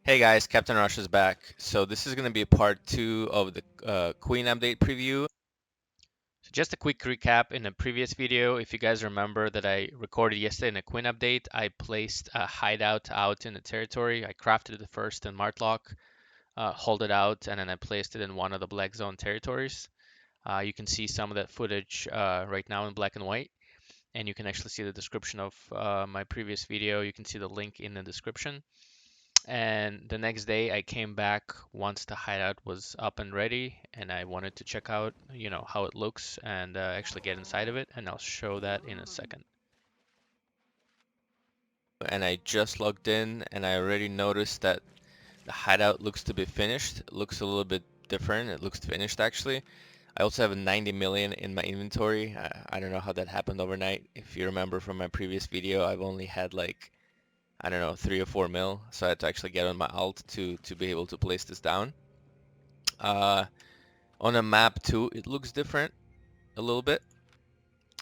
Hey guys, Captain Rush is back. So this is going to be part 2 of the Queen update preview. So just a quick recap. In the previous video, if you guys remember that I recorded yesterday in a Queen update, I placed a hideout out in the territory. I crafted it first in Martlock, hauled it out, and then I placed it in one of the Black Zone territories. You can see some of that footage right now in black and white, and you can actually see the description of my previous video. You can see the link in the description. And the next day I came back once the hideout was up and ready, and I wanted to check out, how it looks and actually get inside of it, and I'll show that in a second. And I just logged in and I already noticed that the hideout looks to be finished. It looks a little bit different. It looks finished actually. I also have 90 million in my inventory. I don't know how that happened overnight. If you remember from my previous video, I've only had like, I don't know, 3 or 4 mil. So I had to actually get on my alt to be able to place this down. On a map too, it looks different a little bit.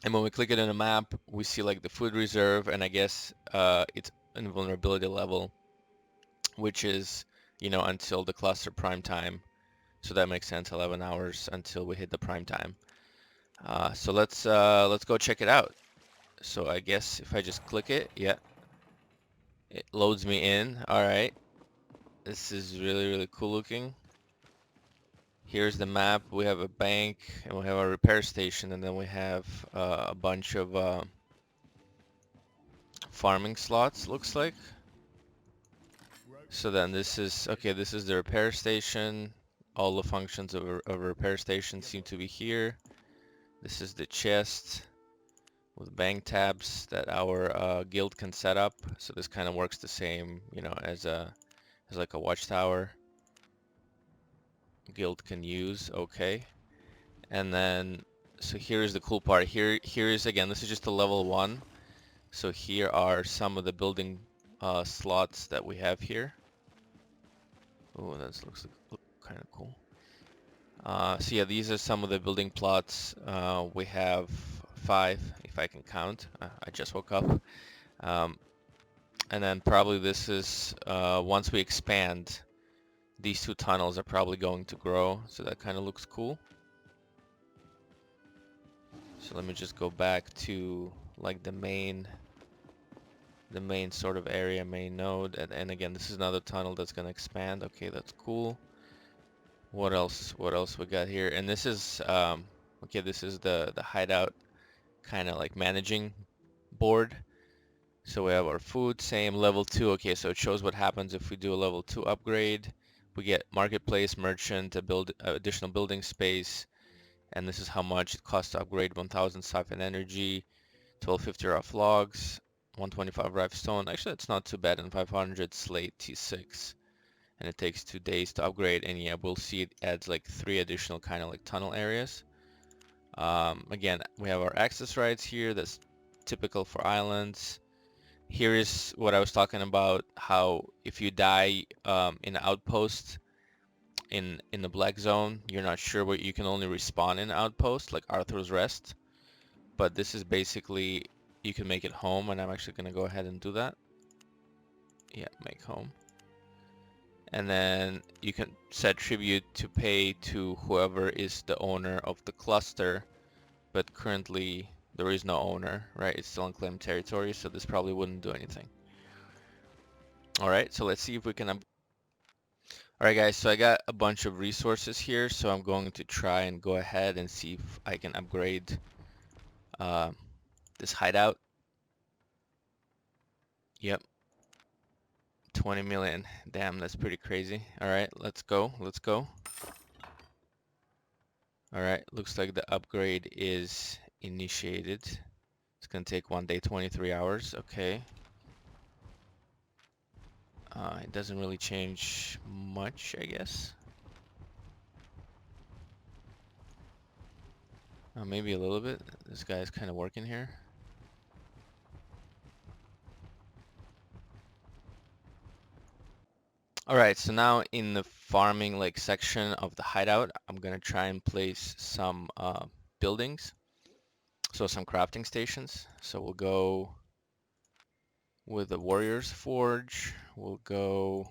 And when we click it on a map, we see like the food reserve, and I guess it's invulnerability level, which is, until the cluster prime time. So that makes sense, 11 hours until we hit the prime time. So let's go check it out. So I guess if I just click it, yeah, it loads me in. All right, this is really, really cool looking. Here's the map. We have a bank, and we have a repair station, and then we have a bunch of farming slots, looks like. So then this is, okay, this is the repair station. All the functions of a repair station seem to be here. This is the chest with bank tabs that our guild can set up. So this kind of works the same, as like a watchtower guild can use. Okay. And then, so here's the cool part. Here is, again, this is just a level 1. So here are some of the building slots that we have here. Oh, that looks kind of cool. So yeah, these are some of the building plots. We have 5, if I can count. I just woke up. And then probably this is, once we expand, these 2 tunnels are probably going to grow. So that kind of looks cool. So let me just go back to like the main sort of area, main node. And again, this is another tunnel that's going to expand. Okay, that's cool. What else we got here? And this is, okay, this is the hideout kind of like managing board. So we have our food, same level 2. Okay, so it shows what happens if we do a level 2 upgrade. We get marketplace, merchant, additional building space, and this is how much it costs to upgrade: 1000 siphon energy, 1250 rough logs, 125 rive stone. Actually, that's not too bad, and 500 slate T6. And it takes 2 days to upgrade, and yeah, we'll see it adds like 3 additional kind of like tunnel areas. Again, we have our access rights here. That's typical for islands. Here is what I was talking about, how if you die in an outpost in the black zone, you're not sure what you can only respawn in an outpost, like Arthur's Rest. But this is basically, you can make it home, and I'm actually going to go ahead and do that. Yeah, make home. And then you can set tribute to pay to whoever is the owner of the cluster, but currently there is no owner, right? It's still unclaimed territory, so this probably wouldn't do anything. Alright, so let's see if we can Alright guys, so I got a bunch of resources here, so I'm going to try and go ahead and see if I can upgrade this hideout. Yep, 20 million. Damn, that's pretty crazy. Alright, let's go. Alright, looks like the upgrade is initiated. It's gonna take 1 day, 23 hours. Okay. It doesn't really change much, I guess. Maybe a little bit. This guy's kind of working here. Alright, so now in the farming like section of the hideout, I'm gonna try and place some buildings. So some crafting stations. So we'll go with the Warrior's Forge. We'll go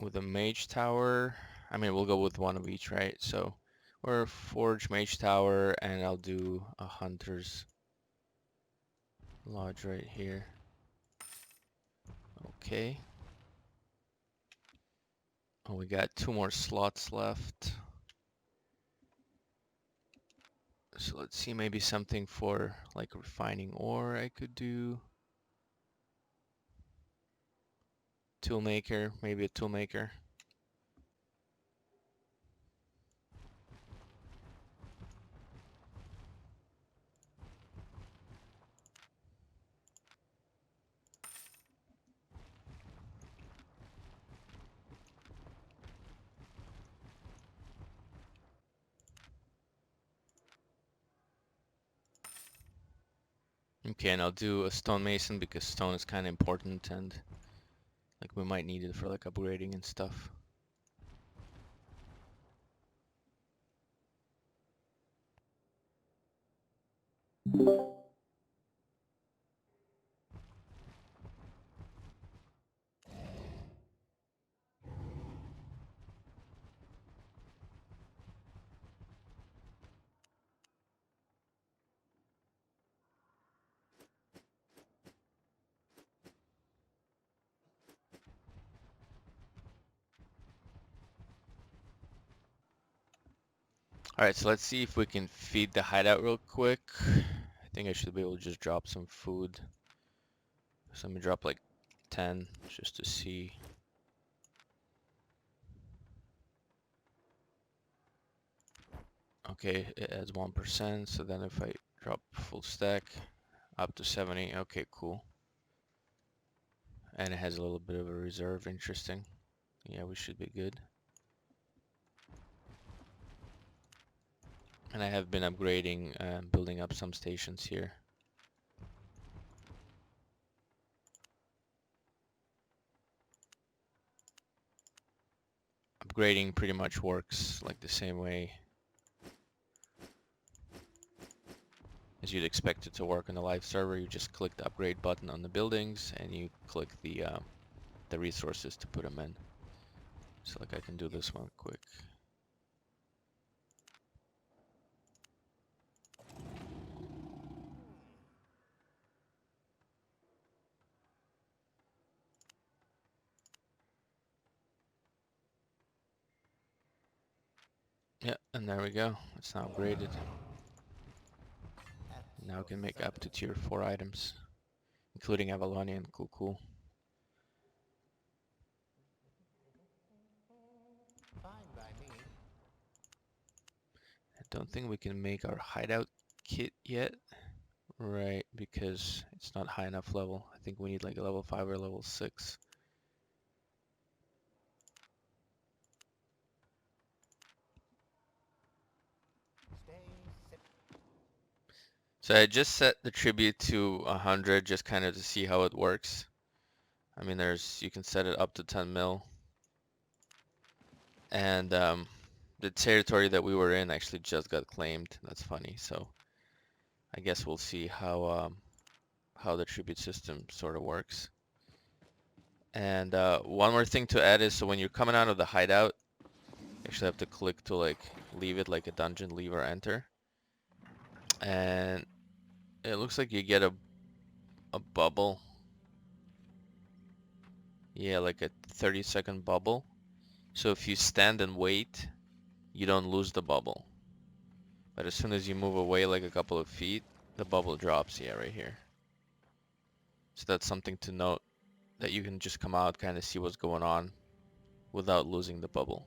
with a mage tower. I mean, we'll go with one of each, right? So, or forge mage tower, and I'll do a hunter's lodge right here. Okay. Oh, we got 2 more slots left. So let's see, maybe something for like refining ore I could do. Toolmaker, maybe a toolmaker. Okay, and I'll do a stonemason because stone is kind of important and like we might need it for like upgrading and stuff. Alright, so let's see if we can feed the hideout real quick. I think I should be able to just drop some food. So let me drop like 10 just to see. Okay, it adds 1%, so then if I drop full stack up to 70, okay, cool. And it has a little bit of a reserve, interesting. Yeah, we should be good. And I have been upgrading and building up some stations here. Upgrading pretty much works like the same way as you'd expect it to work on a live server. You just click the upgrade button on the buildings and you click the resources to put them in. So like I can do this one quick. Yeah, and there we go. It's now upgraded. Now we can make up to tier 4 items, including Avalonian. Cool, cool. I don't think we can make our hideout kit yet. Right, because it's not high enough level. I think we need like a level 5 or level 6. So I just set the tribute to 100 just kind of to see how it works. I mean, you can set it up to 10 mil. And the territory that we were in actually just got claimed. That's funny. So I guess we'll see how the tribute system sort of works. And one more thing to add is, so when you're coming out of the hideout, you actually have to click to like leave it like a dungeon, leave or enter. And it looks like you get a bubble. Yeah, like a 30-second bubble. So if you stand and wait, you don't lose the bubble. But as soon as you move away like a couple of feet, the bubble drops. Yeah, right here. So that's something to note, that you can just come out, kind of see what's going on without losing the bubble.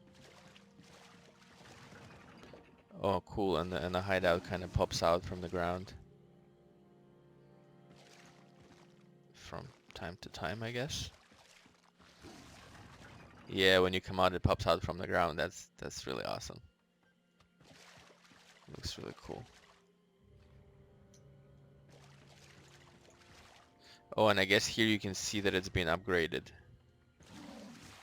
Oh, cool. And the hideout kind of pops out from the ground. From time to time, I guess. Yeah, when you come out, it pops out from the ground. That's really awesome. Looks really cool. Oh, and I guess here you can see that it's been upgraded.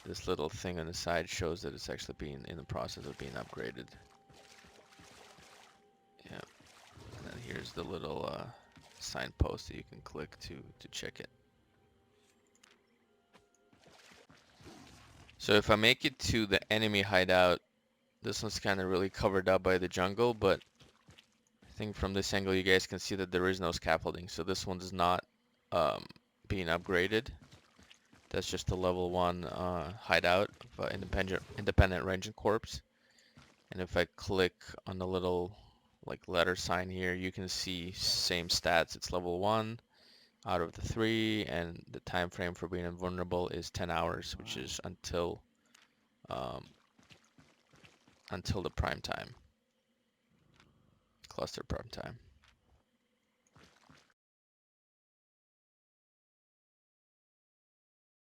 This little thing on the side shows that it's actually being in the process of being upgraded. Yeah. And then here's the little signpost that you can click to check it. So if I make it to the enemy hideout, this one's kind of really covered up by the jungle, but I think from this angle you guys can see that there is no scaffolding. So this one's not being upgraded. That's just a level 1 hideout of independent ranging corps. And if I click on the little like letter sign here, you can see same stats. It's level 1 out of the 3, and the time frame for being invulnerable is 10 hours, which is um, until the prime time, cluster prime time.